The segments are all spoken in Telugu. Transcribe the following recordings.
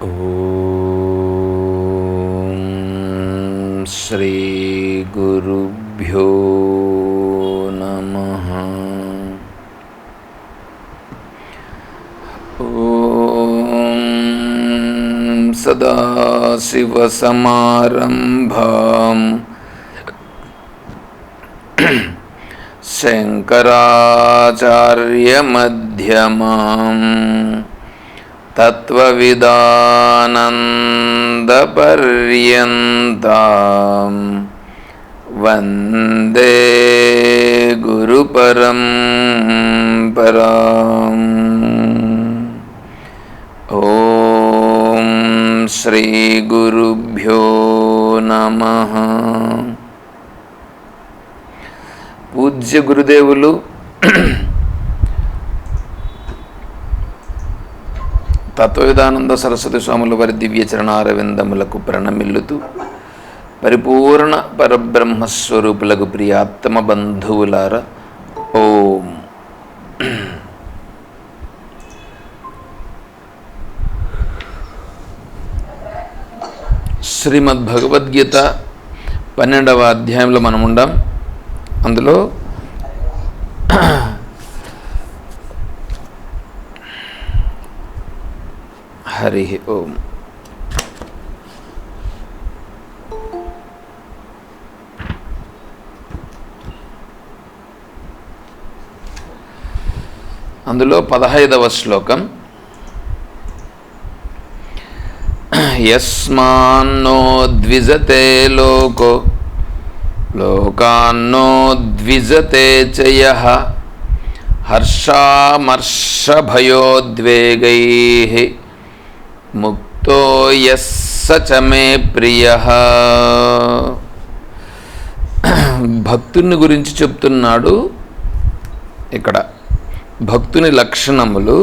ఓం శ్రీ గురుభ్యో నమః. ఓం సదాశివసమారంభాం శంకరాచార్యమధ్యమాం తత్వవిదానందపర్యంతాం వందే గురుపరంపరాం. ఓం శ్రీ గురుభ్యో నమః. పూజ్య గురుదేవులు తత్వవిదానంద సరస్వతి స్వాముల వారి దివ్య చరణారవిందములకు ప్రణమిల్లుతూ పరిపూర్ణ పరబ్రహ్మస్వరూపులకు ప్రియాత్తమ బంధువులారా, ఓం. శ్రీమద్భగవద్గీత 12వ అధ్యాయంలో మనం ఉండాం. అందులో హరి ఓం. అందులో 15వ శ్లోకం, యస్మాన్నో ద్విజతే లోకో లోకాన్నో ద్విజతే చ యః హర్షామర్షభయోద్వేగైః ముక్తో యస్స చ మే ప్రియః. భక్తుని గురించి చెప్తున్నాడు ఇక్కడ. భక్తుని లక్షణములు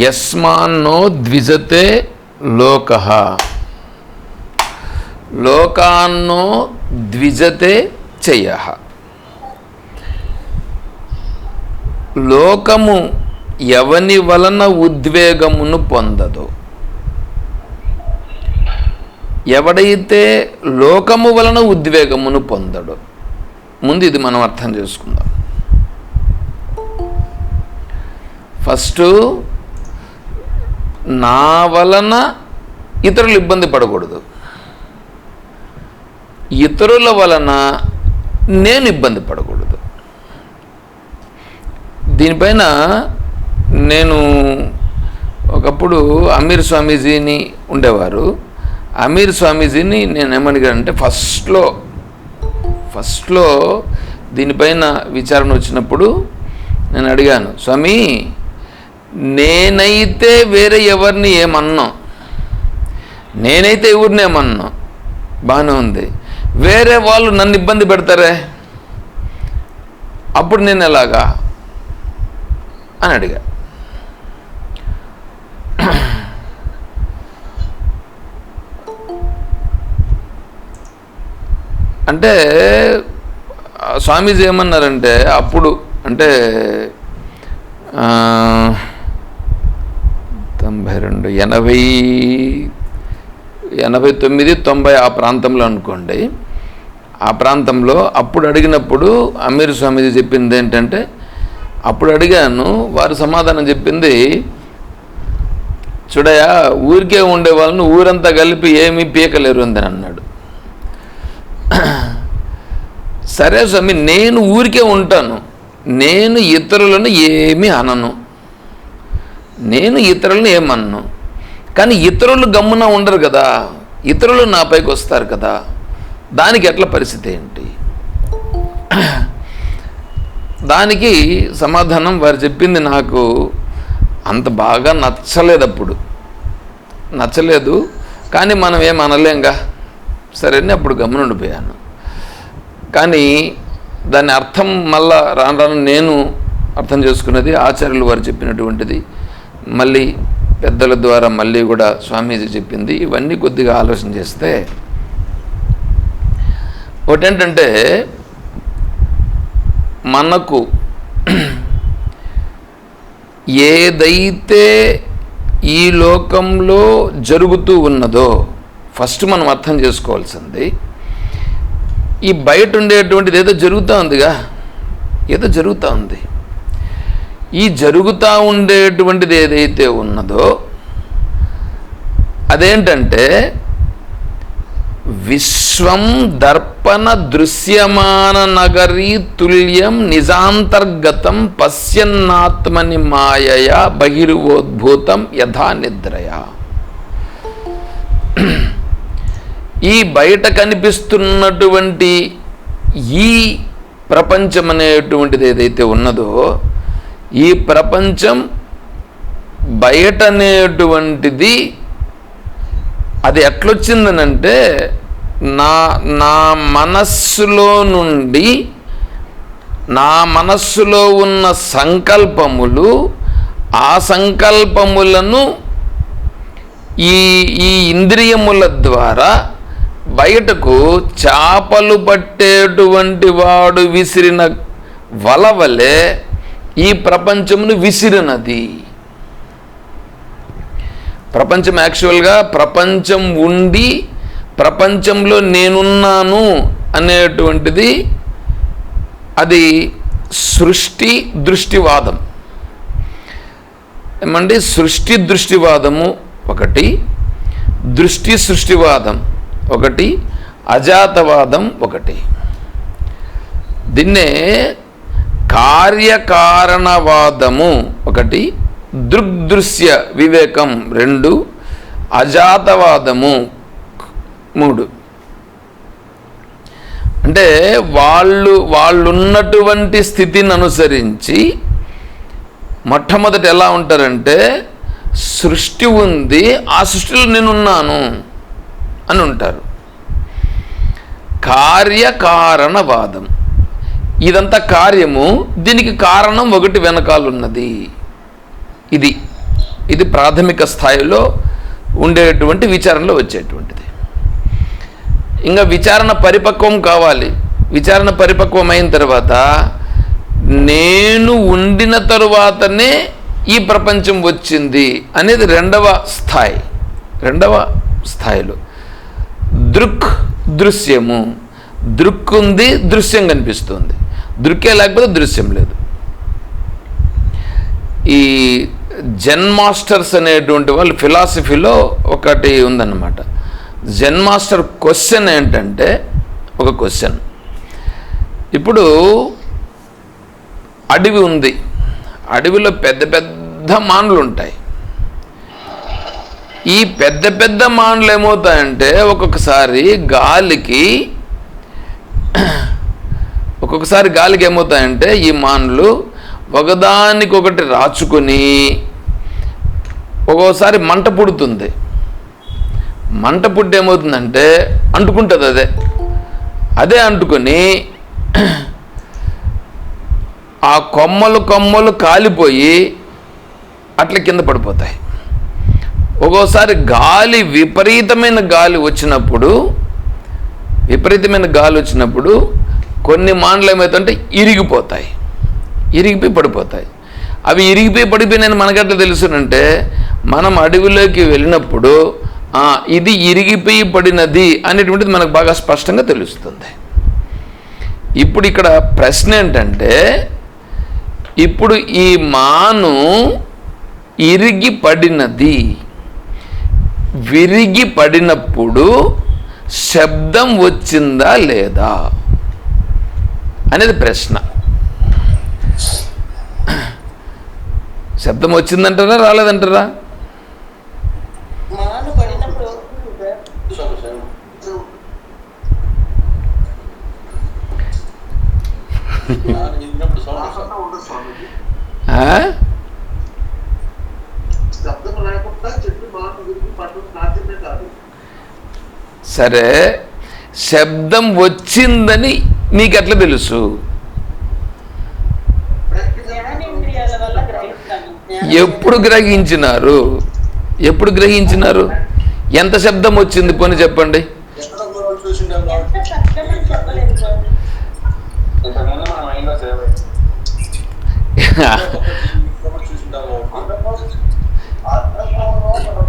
యస్మాన్నో ద్విజతే లోకః లోకాన్నో ద్విజతే చయః. లోకము ఎవని వలన ఉద్వేగమును పొందదు, ఎవడైతే లోకము వలన ఉద్వేగమును పొందడు. ముందు ఇది మనం అర్థం చేసుకుందాం. ఫస్ట్ నా వలన ఇతరులు ఇబ్బంది పడకూడదు, ఇతరుల వలన నేను ఇబ్బంది పడకూడదు. దీనిపైన నేను ఒకప్పుడు అమీర్ స్వామీజీని ఉండేవారు. అమీర్ స్వామీజీని నేను ఏమడిగానంటే ఫస్ట్లో దీనిపైన విచారణ వచ్చినప్పుడు నేను అడిగాను, స్వామి నేనైతే వేరే ఎవరిని ఏమన్నా, నేనైతే ఎవరిని ఏమన్నా బాగానే ఉంది, వేరే వాళ్ళు నన్ను ఇబ్బంది పెడతారే, అప్పుడు నేను ఎలాగా అని అడిగా. అంటే స్వామీజీ ఏమన్నారంటే అప్పుడు, అంటే 89 ఆ ప్రాంతంలో అనుకోండి. ఆ ప్రాంతంలో అప్పుడు అడిగినప్పుడు అమీర్ స్వామీజీ చెప్పింది ఏంటంటే, అప్పుడు అడిగాను, వారు సమాధానం చెప్పింది, చూడయా ఊరికే ఉండే వాళ్ళని ఊరంతా కలిపి ఏమీ పీకలేరు అందని అన్నాడు. సరే స్వామి, నేను ఊరికే ఉంటాను, నేను ఇతరులను ఏమీ అనను, నేను ఇతరులను ఏమన్ను, కానీ ఇతరులు గమ్మున ఉండరు కదా, ఇతరులు నా పైకి వస్తారు కదా, దానికి ఎట్లా పరిస్థితి ఏంటి? దానికి సమాధానం వారు చెప్పింది నాకు అంత బాగా నచ్చలేదు, కానీ మనం ఏం అనలేంగా, సరే అప్పుడు గమ్మున ఉండిపోయాను. కానీ దాని అర్థం మళ్ళా రాను నేను అర్థం చేసుకున్నది ఆచార్యులు వారు చెప్పినటువంటిది, మళ్ళీ పెద్దల ద్వారా మళ్ళీ కూడా స్వామీజీ చెప్పింది. ఇవన్నీ కొద్దిగా ఆలోచన చేస్తే ఒకటేంటంటే మనకు ఏదైతే ఈ లోకంలో జరుగుతూ ఉన్నదో ఫస్ట్ మనం అర్థం చేసుకోవాల్సింది, ఈ బయట ఉండేటువంటిది ఏదో జరుగుతూ ఉందిగా, ఏదో జరుగుతూ ఉంది. ఈ జరుగుతూ ఉండేటువంటిది ఏదైతే ఉన్నదో అదేంటంటే విశ్వం దర్పణ దృశ్యమాన నగరీ తుల్యం నిజాంతర్గతం పశ్యన్నాత్మని మాయయ బహిర్వోద్భూతం యథా నిద్రయా. ఈ బయట కనిపిస్తున్నటువంటి ఈ ప్రపంచం అనేటువంటిది ఏదైతే ఉన్నదో, ఈ ప్రపంచం బయట అనేటువంటిది అది ఎట్లొచ్చిందనంటే నా మనస్సులో నుండి, నా మనస్సులో ఉన్న సంకల్పములు, ఆ సంకల్పములను ఈ ఇంద్రియముల ద్వారా బయటకు చేపలు పట్టేటువంటి వాడు విసిరిన వలవలే ఈ ప్రపంచమును విసిరినది. ప్రపంచం యాక్చువల్గా ప్రపంచం ఉండి ప్రపంచంలో నేనున్నాను అనేటువంటిది అది సృష్టి దృష్టివాదం. ఏమండి, సృష్టి దృష్టివాదము ఒకటి, దృష్టి సృష్టివాదం ఒకటి, అజాతవాదం ఒకటి. దీన్నే కార్యకారణవాదము ఒకటి, దృగ్దృశ్య వివేకం 2, అజాతవాదము 3. అంటే వాళ్ళున్నటువంటి స్థితిని అనుసరించి మొట్టమొదట ఎలా ఉంటారంటే సృష్టి ఉంది, ఆ సృష్టిలో నేనున్నాను అని ఉంటారు. కార్యకారణవాదం, ఇదంతా కార్యము, దీనికి కారణం ఒకటి వెనకాలన్నది. ఇది ప్రాథమిక స్థాయిలో ఉండేటువంటి విచారణలో వచ్చేటువంటిది. ఇంకా విచారణ పరిపక్వం కావాలి. విచారణ పరిపక్వం అయిన తర్వాత నేను ఉండిన తరువాతనే ఈ ప్రపంచం వచ్చింది అనేది రెండవ స్థాయిలో దృశ్యము. దృక్ ఉంది, దృశ్యం కనిపిస్తుంది. దృక్కే లేకపోతే దృశ్యం లేదు. ఈ జెన్ మాస్టర్స్ అనేటువంటి వాళ్ళు ఫిలాసఫీలో ఒకటి ఉందన్నమాట. జెన్ మాస్టర్ క్వశ్చన్ ఏంటంటే, ఒక క్వశ్చన్, ఇప్పుడు అడవి ఉంది, అడవిలో పెద్ద పెద్ద మాన్లు ఉంటాయి. ఈ పెద్ద పెద్ద మాన్లు ఏమవుతాయంటే ఒక్కొక్కసారి గాలికి ఏమవుతాయంటే ఈ మాన్లు ఒకదానికొకటి రాచుకొని ఒక్కోసారి మంట పుడుతుంది. మంట పుట్టి ఏమవుతుందంటే అంటుకుంటుంది. అదే అంటుకొని ఆ కొమ్మలు కాలిపోయి అట్లా కింద పడిపోతాయి. ఒక్కోసారి విపరీతమైన గాలి వచ్చినప్పుడు కొన్ని మాన్లు ఏమవుతాయంటే ఇరిగిపోయి పడిపోతాయి. అవి ఇరిగిపోయినాయని మనకట్లా తెలుసునంటే మనం అడవిలోకి వెళ్ళినప్పుడు ఇది ఇరిగిపోయి పడినది అనేటువంటిది మనకు బాగా స్పష్టంగా తెలుస్తుంది. ఇప్పుడు ఇక్కడ ప్రశ్న ఏంటంటే, ఇప్పుడు ఈ మాను ఇరిగి పడినది, విరిగి పడినప్పుడు శబ్దం వచ్చిందా లేదా అనేది ప్రశ్న. శబ్దం వచ్చిందంటారా రాలేదంటారా? సరే, శబ్దం వచ్చిందని నీకు ఎట్లా తెలుసు? ఎప్పుడు గ్రహించినారు? ఎంత శబ్దం వచ్చింది పోనీ చెప్పండి.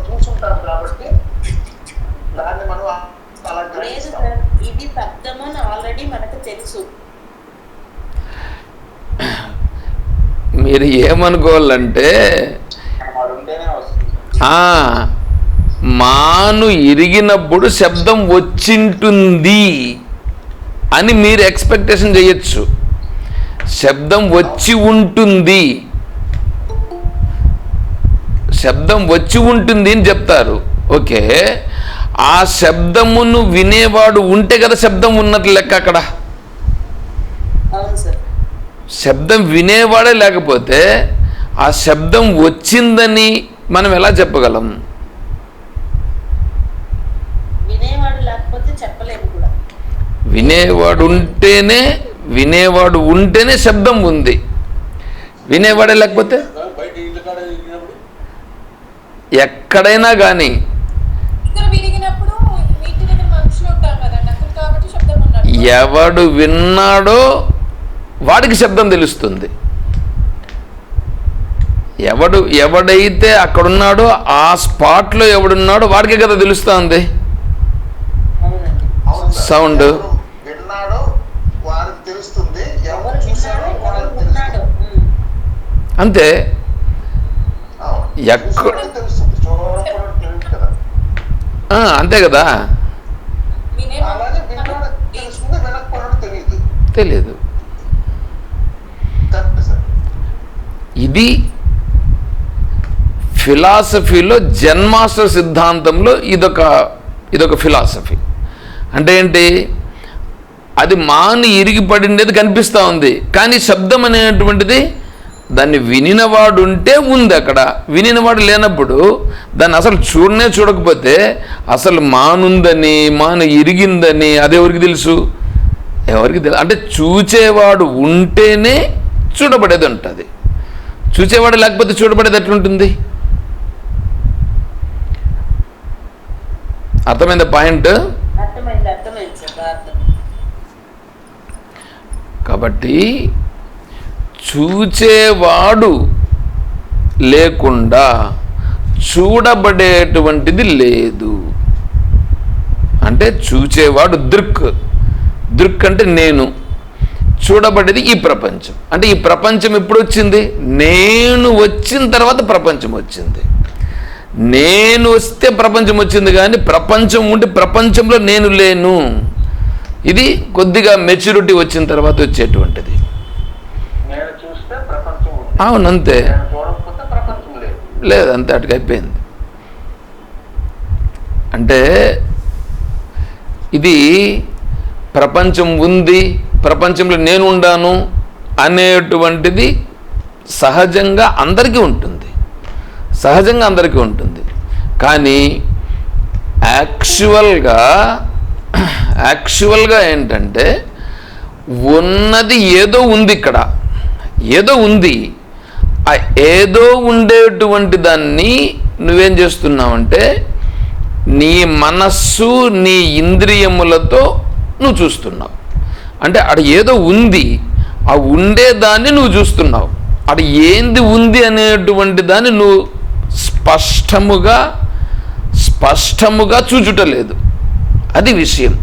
చూసుంటాం కాబట్టి దాన్ని మనం అలా గ్రహిస్తాం. ఇది శబ్దము అని ఆల్రెడీ మనకు తెలుసు. మీరు ఏమనుకోవాలంటే మాను ఇరిగినప్పుడు శబ్దం వచ్చింటుంది అని మీరు ఎక్స్పెక్టేషన్ చేయొచ్చు. శబ్దం వచ్చి ఉంటుంది, శబ్దం వచ్చి ఉంటుంది అని చెప్తారు. ఓకే, ఆ శబ్దమును వినేవాడు ఉంటే కదా శబ్దం ఉన్నట్లు లెక్క. అక్కడ శబ్దం వినేవాడే లేకపోతే ఆ శబ్దం వచ్చిందని మనం ఎలా చెప్పగలం? వినేవాడు ఉంటేనే శబ్దం ఉంది. వినేవాడే లేకపోతే ఎక్కడైనా కానీ ఎవడు విన్నాడో వాడికి శబ్దం తెలుస్తుంది. ఎవడైతే అక్కడున్నాడో ఆ స్పాట్లో ఎవడున్నాడో వాడికే కదా తెలుస్తుంది సౌండ్. అంతే. అంతే కదా, తెలియదు. ఇది ఫిలాసఫీలో జన్మాస్టర్ సిద్ధాంతంలో ఇదొక ఫిలాసఫీ. అంటే ఏంటి? అది మాని ఇరిగిపడిండేది కనిపిస్తూ ఉంది, కానీ శబ్దం అనేటువంటిది దాన్ని వినినవాడు ఉంటే ఉంది. అక్కడ వినినవాడు లేనప్పుడు దాన్ని అసలు చూడకపోతే అసలు మానుందని, మాను ఇరిగిందని అది ఎవరికి తెలుసు? అంటే చూచేవాడు ఉంటేనే చూడబడేది ఉంటుంది. చూచేవాడు లేకపోతే చూడబడేది ఎట్లుంటుంది? అర్థమైందా పాయింట్? కాబట్టి చూచేవాడు లేకుండా చూడబడేటువంటిది లేదు. అంటే చూచేవాడు దృక్ అంటే నేను, చూడబడేది ఈ ప్రపంచం. అంటే ఈ ప్రపంచం ఎప్పుడు వచ్చింది? నేను వచ్చిన తర్వాత ప్రపంచం వచ్చింది. నేను వస్తే ప్రపంచం వచ్చింది, కానీ ప్రపంచం ఉంటే ప్రపంచంలో నేను లేను. ఇది కొద్దిగా మెచ్యూరిటీ వచ్చిన తర్వాత వచ్చేటువంటిది. అవునంతే, లేదు అంతే, అటుకు అయిపోయింది. అంటే ఇది ప్రపంచం ఉంది, ప్రపంచంలో నేను ఉండాను అనేటువంటిది సహజంగా అందరికీ ఉంటుంది, కానీ యాక్చువల్గా ఏంటంటే ఉన్నది ఏదో ఉంది, ఇక్కడ ఏదో ఉంది. ఆ ఏదో ఉండేటువంటి దాన్ని నువ్వేం చేస్తున్నావంటే నీ మనస్సు, నీ ఇంద్రియములతో నువ్వు చూస్తున్నావు. అంటే అక్కడ ఏదో ఉంది, ఆ ఉండేదాన్ని నువ్వు చూస్తున్నావు. అక్కడ ఏంది ఉంది అనేటువంటి దాన్ని నువ్వు స్పష్టముగా చూచుటలేదు. అది విషయం.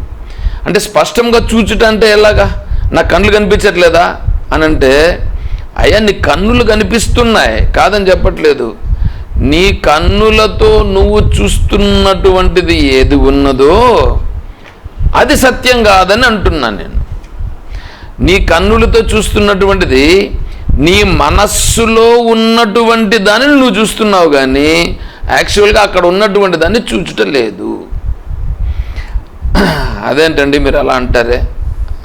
అంటే స్పష్టంగా చూచుట అంటే ఎలాగా? నా కళ్ళు కనిపించట్లేదా అని అంటే, అయ్యా నీ కన్నులు కనిపిస్తున్నాయి, కాదని చెప్పట్లేదు. నీ కన్నులతో నువ్వు చూస్తున్నటువంటిది ఏది ఉన్నదో అది సత్యం కాదని అంటున్నాను నేను. నీ కన్నులతో చూస్తున్నటువంటిది నీ మనస్సులో ఉన్నటువంటి దానిని నువ్వు చూస్తున్నావు, కానీ యాక్చువల్గా అక్కడ ఉన్నటువంటి దాన్ని చూచుట లేదు. అదేంటండి మీరు అలా అంటారే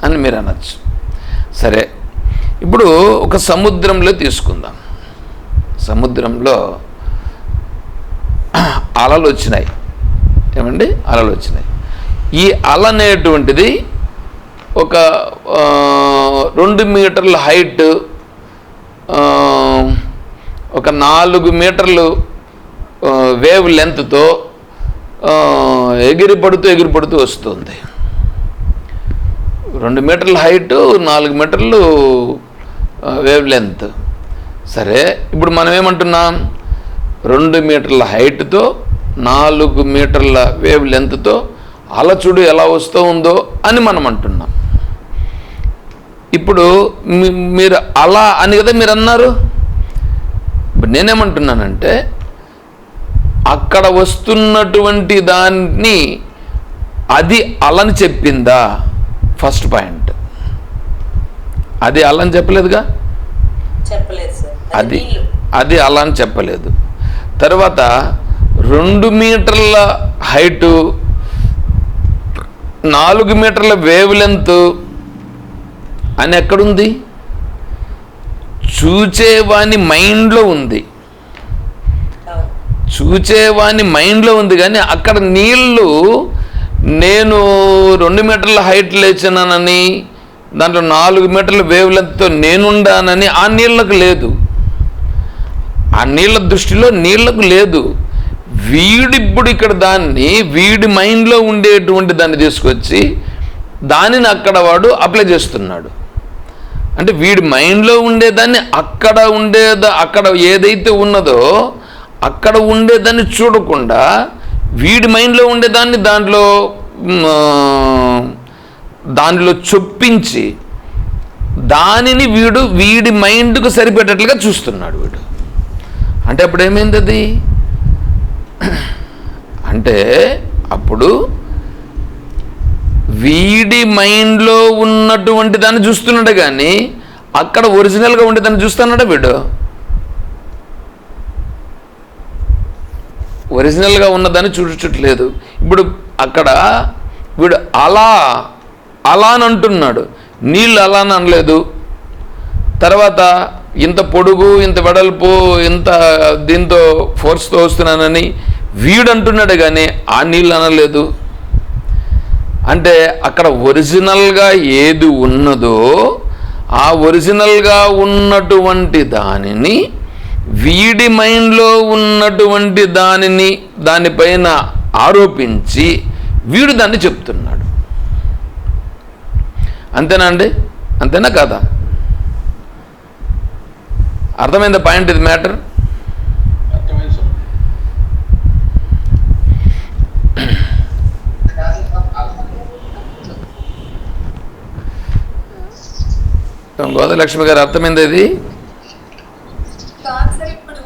అని మీరు అనొచ్చు. సరే, ఇప్పుడు ఒక సముద్రంలో తీసుకుందాం. సముద్రంలో అలలు వచ్చినాయి. ఏమండి? అలలు వచ్చినాయి. ఈ అల అనేటువంటిది ఒక 2 మీటర్ల హైట్, ఒక 4 మీటర్లు వేవ్ లెంత్తో ఎగిరిపడుతూ వస్తుంది. 2 మీటర్ల హైట్, 4 మీటర్లు వేవ్ లెంత్. సరే, ఇప్పుడు మనం ఏమంటున్నాం? 2 మీటర్ల హైట్తో 4 మీటర్ల వేవ్ లెంత్తో అలచుడు ఎలా వస్తూ ఉందో అని మనం అంటున్నాం. ఇప్పుడు మీరు అలా అని కదా మీరు అన్నారు. ఇప్పుడు నేనేమంటున్నానంటే అక్కడ వస్తున్నటువంటి దాన్ని అది అలని చెప్పిందా? ఫస్ట్ పాయింట్, అది అలని చెప్పలేదుగా. చెప్పలేదు సార్. అది అలా అని చెప్పలేదు. తర్వాత 2 మీటర్ల హైటు 4 మీటర్ల వేవ్ లెంత్ అని ఎక్కడుంది? చూచేవాని మైండ్లో ఉంది. చూచేవాని మైండ్లో ఉంది. కానీ అక్కడ నీళ్ళు నేను 2 మీటర్ల హైట్ లేచినానని, దాంట్లో 4 మీటర్ల వేవ్ లెంత్తో నేనుండానని ఆ నీళ్లకు లేదు. ఆ నీళ్ళ దృష్టిలో నీళ్లకు లేదు. వీడిప్పుడు ఇక్కడ దాన్ని వీడి మైండ్లో ఉండేటువంటి దాన్ని తీసుకొచ్చి దానిని అక్కడ వాడు అప్లై చేస్తున్నాడు. అంటే వీడి మైండ్లో ఉండేదాన్ని అక్కడ ఏదైతే ఉన్నదో అక్కడ ఉండేదాన్ని చూడకుండా వీడి మైండ్లో ఉండేదాన్ని దానిలో చొప్పించి దానిని వీడి మైండ్కు సరిపెట్టేట్లుగా చూస్తున్నాడు వీడు. అంటే అప్పుడు ఏమైంది అది? అంటే అప్పుడు వీడి మైండ్లో ఉన్నటువంటి దాన్ని చూస్తున్నాడు, కానీ అక్కడ ఒరిజినల్గా ఉండేదాన్ని చూస్తున్నాడా వీడు? ఒరిజినల్గా ఉన్నదాన్ని చూడట్లేదు. ఇప్పుడు అక్కడ వీడు అలా అని అంటున్నాడు, నీళ్ళు అలా అని అనలేదు. తర్వాత ఇంత పొడుగు, ఇంత వెడల్పు, ఇంత దీంతో ఫోర్స్తో వస్తున్నానని వీడు అంటున్నాడు, కానీ ఆ నీళ్ళు అనలేదు. అంటే అక్కడ ఒరిజినల్గా ఏది ఉన్నదో ఆ ఒరిజినల్గా ఉన్నటువంటి దానిని వీడి మైండ్లో ఉన్నటువంటి దానిపైన ఆరోపించి వీడు దాన్ని చెప్తున్నాడు. అంతేనా అండి? అంతేనా కాదా? అర్థమైందా పాయింట్? ఇది మ్యాటర్. గోదలక్ష్మి గారు అర్థమైంది ఇది? ఇప్పుడు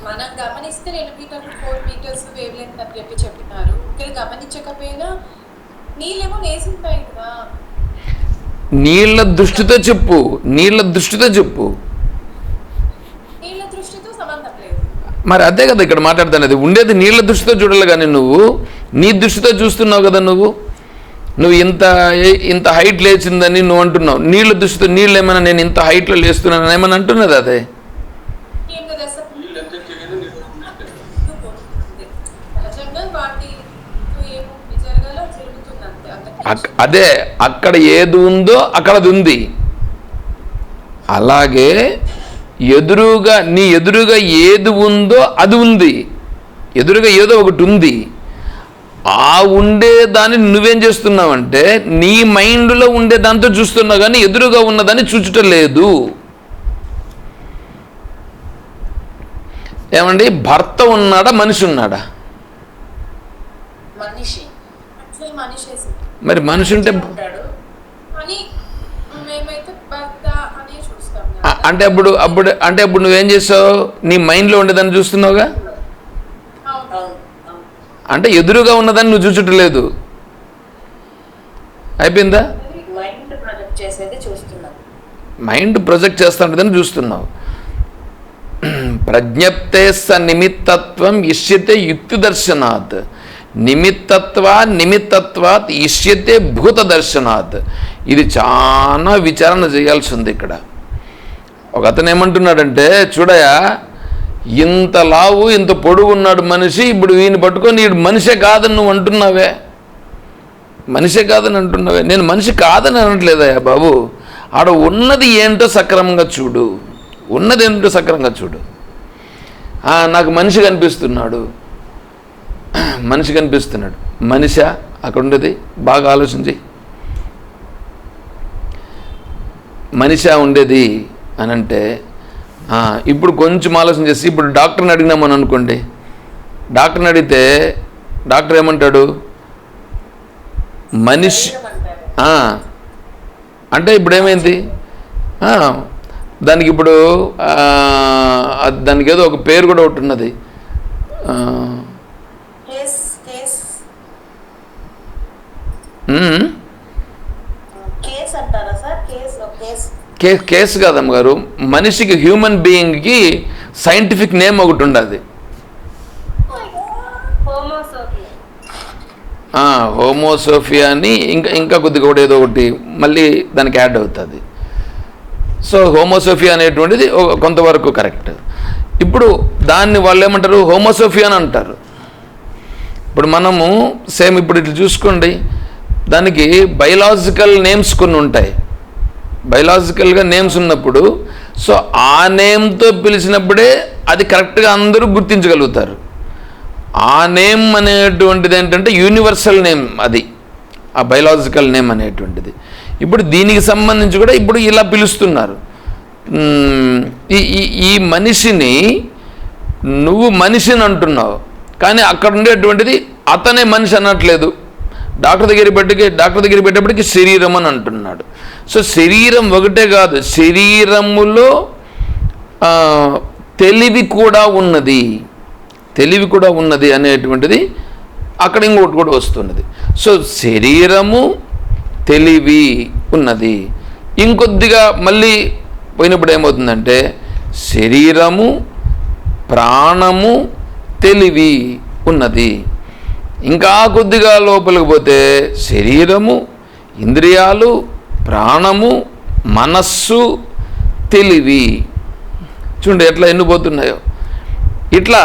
మనం గమనిస్తే 2 మీటర్లు 4 మీటర్స్ వేవ్ లెంత్ అని చెప్పినారు. ఇక్కడ గమనించకపోయినా నీళ్ళేమో నేసింటాయి కదా. నీళ్ళ దృష్టితో చెప్పు. నీళ్ళ దృష్టితో సంబంధం లేదు. మరి అదే కదా ఇక్కడ మాట్లాడుతున్నది. ఉండేది నీళ్ళ దృష్టితో చూడాలి, కానీ నువ్వు నీ దృష్టితో చూస్తున్నావు కదా. నువ్వు ఇంత హైట్ లేచిందని నువ్వు అంటున్నావు. నీళ్ళ దృష్టితో నీళ్ళు ఏమైనా నేను ఇంత హైట్లో లేస్తున్నాను ఏమైనా అంటున్నది అదే? అదే అక్కడ ఏది ఉందో అక్కడ అది ఉంది. అలాగే నీ ఎదురుగా ఏది ఉందో అది ఉంది. ఎదురుగా ఏదో ఒకటి ఉంది. ఆ ఉండేదాన్ని నువ్వేం చేస్తున్నావంటే నీ మైండ్లో ఉండే దాంతో చూస్తున్నావు, కానీ ఎదురుగా ఉన్నదాన్ని చూచటం లేదు. ఏమండి? భర్త ఉన్నాడా, మనిషి ఉన్నాడా? మరి మనిషి ఉంటే అంటే అప్పుడు నువ్వేం చేసావు? నీ మైండ్లో ఉండేదాన్ని చూస్తున్నావుగా. అంటే ఎదురుగా ఉన్నదాన్ని నువ్వు చూచట్లేదు. అయిపోయిందా? మైండ్ ప్రొజెక్ట్ చేస్తుండదని చూస్తున్నావు. ప్రజ్ఞప్తే స నిమిత్తత్వం ఇష్యతే యుక్తి దర్శనాత్. నిమిత్తత్వాత్ ఇష్యతే భూత దర్శనాత్. ఇది చాలా విచారణ చేయాల్సి ఉంది ఇక్కడ. ఒక అతను ఏమంటున్నాడంటే, చూడయా, ఇంత లావు ఇంత పొడుగు ఉన్నాడు మనిషి, ఇప్పుడు వీని పట్టుకొని వీడు మనిషే కాదని నువ్వు అంటున్నావే. మనిషే కాదని అంటున్నావే. నేను మనిషి కాదని అనట్లేదయ్యా బాబు. ఆడ ఉన్నది ఏంటో సక్రమంగా చూడు. ఉన్నది ఏంటో సక్రమంగా చూడు. నాకు మనిషి కనిపిస్తున్నాడు. మనిషా అక్కడ ఉండేది? బాగా ఆలోచించి. మనిషా ఉండేది అని అంటే ఇప్పుడు కొంచెం ఆలోచన చేసి ఇప్పుడు డాక్టర్ని అడిగినామని అనుకోండి, డాక్టర్ని అడిగితే డాక్టర్ ఏమంటాడు? మనిషి అంటే ఇప్పుడు ఏమైంది? దానికి ఇప్పుడు దానికి ఏదో ఒక పేరు కూడా ఒకటి ఉన్నది. కేసు కాదమ్మ గారు, మనిషికి హ్యూమన్ బీయింగ్కి సైంటిఫిక్ నేమ్ ఒకటి ఉండదు. హోమోసోఫియా అని ఇంకా కొద్దిగా కూడా ఏదో ఒకటి మళ్ళీ దానికి యాడ్ అవుతుంది. సో హోమోసోఫియా అనేటువంటిది కొంతవరకు కరెక్ట్. ఇప్పుడు దాన్ని వాళ్ళు ఏమంటారు? హోమోసోఫియా అని అంటారు. ఇప్పుడు మనము సేమ్ ఇప్పుడు ఇట్లా చూసుకోండి, దానికి బయలాజికల్ నేమ్స్ కొన్ని ఉంటాయి. బయలాజికల్గా నేమ్స్ ఉన్నప్పుడు సో ఆ నేమ్తో పిలిచినప్పుడే అది కరెక్ట్గా అందరూ గుర్తించగలుగుతారు. ఆ నేమ్ అనేటువంటిది ఏంటంటే యూనివర్సల్ నేమ్, అది ఆ బయలాజికల్ నేమ్ అనేటువంటిది. ఇప్పుడు దీనికి సంబంధించి కూడా ఇప్పుడు ఇలా పిలుస్తున్నారు. ఈ మనిషిని నువ్వు మనిషిని అంటున్నావు, కానీ అక్కడ ఉండేటువంటిది అతనే మనిషి అనట్లేదు. డాక్టర్ దగ్గర పెట్టేప్పటికి శరీరం అని అంటున్నాడు. సో శరీరం ఒకటే కాదు, శరీరములో తెలివి కూడా ఉన్నది అనేటువంటిది అక్కడ ఇంకోటి కూడా వస్తున్నది. సో శరీరము, తెలివి ఉన్నది. ఇంకొద్దిగా మళ్ళీ పోయినప్పుడు ఏమవుతుందంటే శరీరము, ప్రాణము, తెలివి ఉన్నది. ఇంకా కొద్దిగా లోపలికి పోతే శరీరము, ఇంద్రియాలు, ప్రాణము, మనస్సు, తెలివి. చూడండి ఎట్లా ఎన్నిపోతున్నాయో. ఇట్లా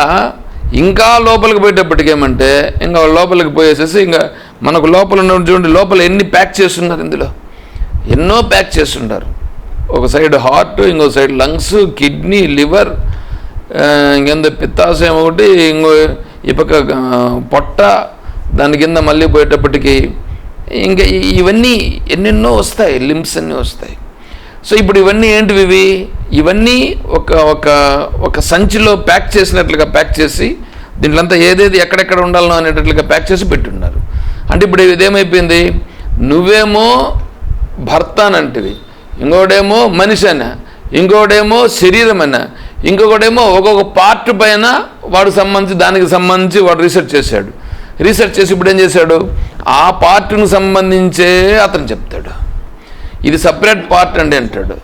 ఇంకా లోపలికి పోయేటప్పటికేమంటే ఇంకా లోపలికి పోయేసేసి ఇంకా మనకు లోపల ఉన్న చూడండి లోపల ఎన్ని ప్యాక్ చేస్తున్నారు, ఇందులో ఎన్నో ప్యాక్ చేస్తుంటారు. ఒక సైడ్ హార్ట్, ఇంకో సైడ్ లంగ్స్, కిడ్నీ, లివర్, ఇంకెంత పిత్తాశయం ఒకటి, ఇంకో ఈ పక్క పొట్ట, దాని కింద మళ్ళీ పోయేటప్పటికి ఇంకా ఇవన్నీ ఎన్నెన్నో వస్తాయి, లింబ్స్ అన్నీ వస్తాయి. సో ఇప్పుడు ఇవన్నీ ఏంటివి? ఇవన్నీ ఒక సంచిలో ప్యాక్ చేసినట్లుగా ప్యాక్ చేసి దీంట్లో అంతా ఏదేది ఎక్కడెక్కడ ఉండాలనో అనేటట్లుగా ప్యాక్ చేసి పెట్టున్నారు. అంటే ఇప్పుడు ఇదేమైపోయింది? నువ్వేమో భర్త అనంటివి, ఇంకోటేమో మనిషి అన్న, ఇంకోటేమో శరీరం అన్న, ఇంకొకటేమో ఒక్కొక్క పార్ట్ పైన దానికి సంబంధించి వాడు రీసెర్చ్ చేశాడు. రీసెర్చ్ చేసి ఇప్పుడు ఏం చేశాడు? ఆ పార్ట్ను సంబంధించే అతను చెప్తాడు, ఇది సపరేట్ పార్ట్ అండి అంటాడు.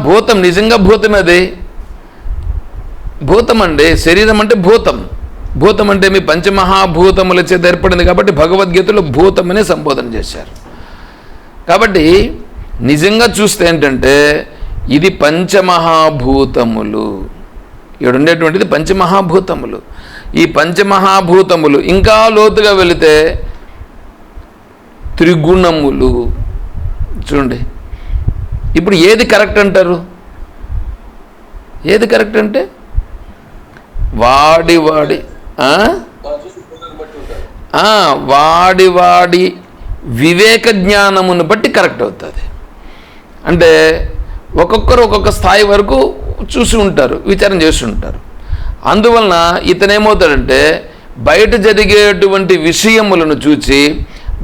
భూతం, నిజంగా భూతమే అది. భూతం అండి, శరీరం అంటే భూతం. భూతం అంటే మీ పంచమహాభూతముల చేత ఏర్పడింది కాబట్టి భగవద్గీతలో భూతం అనే సంబోధన చేశారు. కాబట్టి నిజంగా చూస్తే ఏంటంటే ఇది పంచమహాభూతములు, ఇక్కడ ఉండేటువంటిది పంచమహాభూతములు. ఈ పంచమహాభూతములు ఇంకా లోతుగా వెళితే త్రిగుణములు. చూడండి ఇప్పుడు ఏది కరెక్ట్ అంటారు? ఏది కరెక్ట్ అంటే వాడి వివేక జ్ఞానమును బట్టి కరెక్ట్ అవుతుంది. అంటే ఒక్కొక్కరు ఒక్కొక్క స్థాయి వరకు చూసి ఉంటారు, విచారం చేసి ఉంటారు. అందువలన ఇతనేమవుతాడంటే బయట జరిగేటువంటి విషయములను చూసి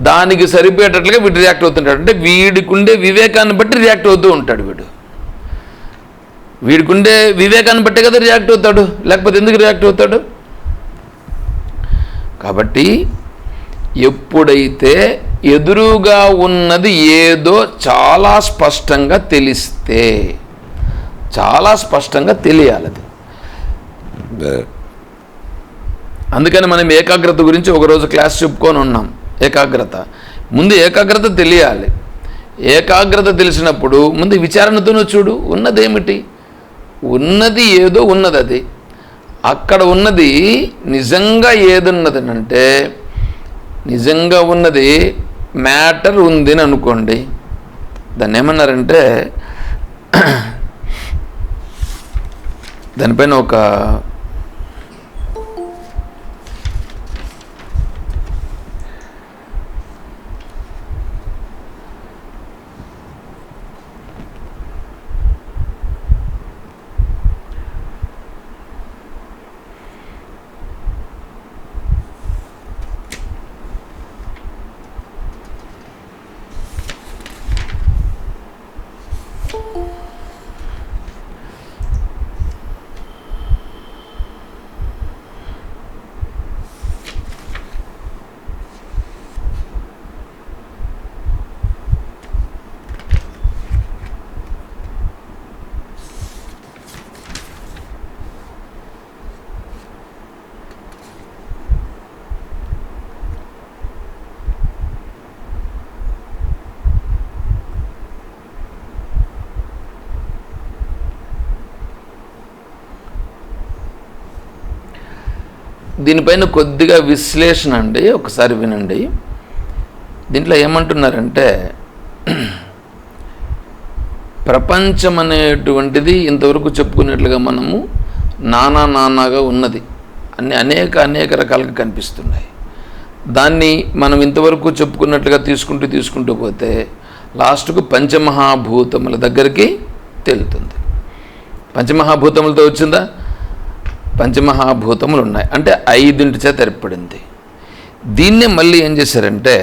దానికి సరిపోయేటట్లుగా వీడు రియాక్ట్ అవుతుంటాడు. అంటే వీడికుండే వివేకాన్ని బట్టి రియాక్ట్ అవుతూ ఉంటాడు. వీడికుండే వివేకాన్ని బట్టే కదా రియాక్ట్ అవుతాడు, లేకపోతే ఎందుకు రియాక్ట్ అవుతాడు? కాబట్టి ఎప్పుడైతే ఎదురుగా ఉన్నది ఏదో చాలా స్పష్టంగా తెలియాలి అది. అందుకని మనం ఏకాగ్రత గురించి ఒకరోజు క్లాస్ చెప్పుకొని ఉన్నాం. ముందు ఏకాగ్రత తెలియాలి. ఏకాగ్రత తెలిసినప్పుడు ముందు విచారణతోనూ చూడు, ఉన్నదేమిటి? ఉన్నది ఏదో ఉన్నది, అది అక్కడ ఉన్నది నిజంగా ఏదున్నది అంటే నిజంగా ఉన్నది మ్యాటర్ ఉంది అని అనుకోండి. దాన్ని ఏమన్నారంటే దానిపైన ఒక దీనిపైన కొద్దిగా విశ్లేషణ అండి, ఒకసారి వినండి. దీంట్లో ఏమంటున్నారంటే ప్రపంచం అనేటువంటిది ఇంతవరకు చెప్పుకున్నట్లుగా మనము నానాగా ఉన్నది, అనేక రకాలుగా కనిపిస్తున్నాయి. దాన్ని మనం ఇంతవరకు చెప్పుకున్నట్లుగా తీసుకుంటూ పోతే లాస్ట్కు పంచమహాభూతముల దగ్గరికి తెలుతుంది. పంచమహాభూతములతో వచ్చిందా? పంచమహాభూతములు ఉన్నాయి, అంటే 5 చేత ఏర్పడింది. దీన్నే మళ్ళీ ఏం చేశారంటే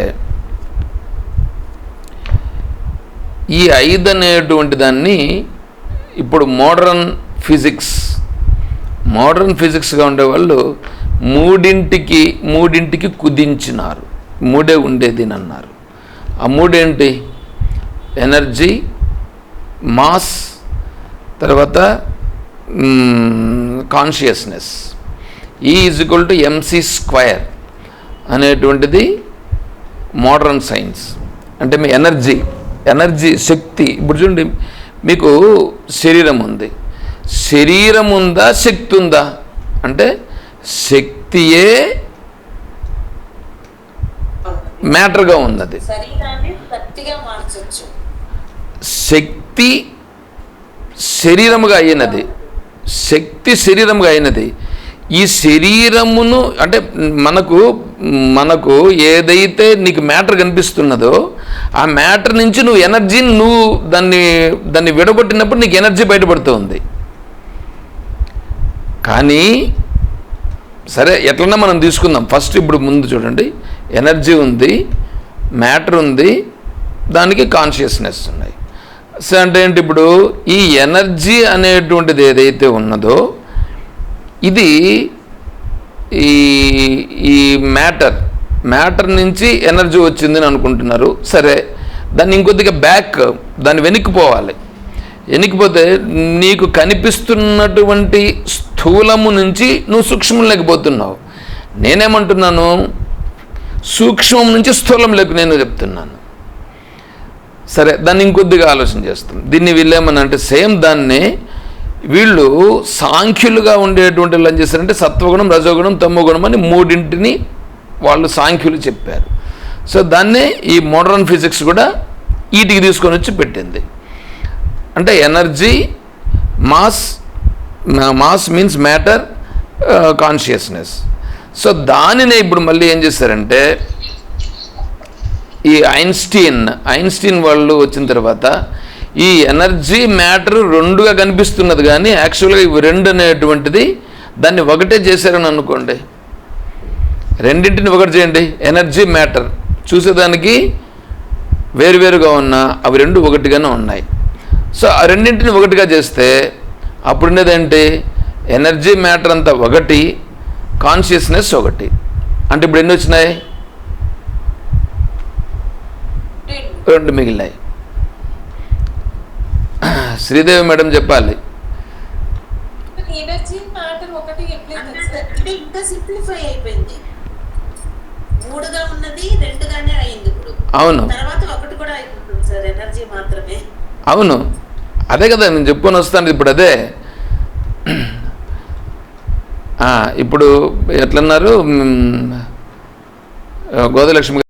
ఈ 5 అనేటువంటి దాన్ని ఇప్పుడు మోడర్న్ ఫిజిక్స్గా ఉండేవాళ్ళు మూడింటికి కుదించినారు. 3 ఉండేది అని అన్నారు. ఆ 3 ఏంటి? ఎనర్జీ, మాస్, తర్వాత కాన్షియస్నెస్. E=mc² అనేటువంటిది మోడర్న్ సైన్స్. అంటే మీ ఎనర్జీ శక్తి. ఇప్పుడు చూడండి, మీకు శరీరం ఉంది, శరీరం ఉందా శక్తి ఉందా అంటే శక్తియే మ్యాటర్గా ఉన్నది. శరీరాన్ని గట్టిగా మార్చొచ్చు. శక్తి శరీరముగా అయినది. ఈ శరీరమును అంటే మనకు ఏదైతే నీకు మ్యాటర్ కనిపిస్తున్నదో ఆ మ్యాటర్ నుంచి నువ్వు ఎనర్జీని దాన్ని విడగొట్టినప్పుడు నీకు ఎనర్జీ బయటపడుతుంది. కానీ సరే, ఎట్లన్నా మనం తీసుకుందాం. ఫస్ట్ ఇప్పుడు ముందు చూడండి, ఎనర్జీ ఉంది, మ్యాటర్ ఉంది, దానికి కాన్షియస్నెస్ ఉన్నాయి. సో అంటే ఏంటి? ఇప్పుడు ఈ ఎనర్జీ అనేటువంటిది ఏదైతే ఉన్నదో ఇది ఈ మ్యాటర్ నుంచి ఎనర్జీ వచ్చిందని అనుకుంటున్నారు. సరే, దాన్ని ఇంకొద్దిగా దాన్ని వెనక్కిపోతే నీకు కనిపిస్తున్నటువంటి స్థూలము నుంచి నువ్వు సూక్ష్మం లేకపోతున్నావు. నేనేమంటున్నాను? సూక్ష్మం నుంచి స్థూలంలోకి నేను చెప్తున్నాను. సరే, దాన్ని ఇంకొద్దిగా ఆలోచన చేస్తాం. దీన్ని వీళ్ళేమనంటే సేమ్ దాన్నే వీళ్ళు సాంఖ్యులుగా ఉండేటువంటి వాళ్ళు ఏం చేశారంటే సత్వగుణం, రజోగుణం, తమోగుణం అని 3 వాళ్ళు సాంఖ్యులు చెప్పారు. సో దాన్నే ఈ మోడర్న్ ఫిజిక్స్ కూడా వీటికి తీసుకొని వచ్చి పెట్టింది. అంటే energy, mass means matter, consciousness. So దానినే ఇప్పుడు మళ్ళీ ఏం చేశారంటే ఈ ఐన్స్టీన్ వాళ్ళు వచ్చిన తర్వాత ఈ ఎనర్జీ, మ్యాటర్ 2గా కనిపిస్తున్నది, కానీ యాక్చువల్గా ఇవి 2 అనేటువంటిది దాన్ని ఒకటే చేశారని అనుకోండి. రెండింటిని ఒకటి చేయండి. ఎనర్జీ, మ్యాటర్ చూసేదానికి వేరువేరుగా ఉన్నా అవి 2 ఒకటిగానే ఉన్నాయి. సో ఆ రెండింటిని ఒకటిగా చేస్తే అప్పుడు ఉండేదేంటి? ఎనర్జీ, మ్యాటర్ అంతా ఒకటి, కాన్షియస్నెస్ ఒకటి. అంటే ఇప్పుడు ఎన్ని వచ్చినాయి? 2 మిగిలినాయి. శ్రీదేవి మేడం చెప్పాలి. ఎనర్జీ మ్యాటర్ ఒకటి అంటే ఇంకా సింప్లిఫై అయిపోయింది. 3గా ఉన్నది 2గానే అయింది. ఇప్పుడు అవును, తర్వాత 1 కూడా అయిపోతుంది సార్, ఎనర్జీ మాత్రమే. అవును, అదే కదా నేను చెప్పుకొని వస్తాను. ఇప్పుడు అదే ఇప్పుడు ఎట్లన్నారు, గోదలక్ష్మి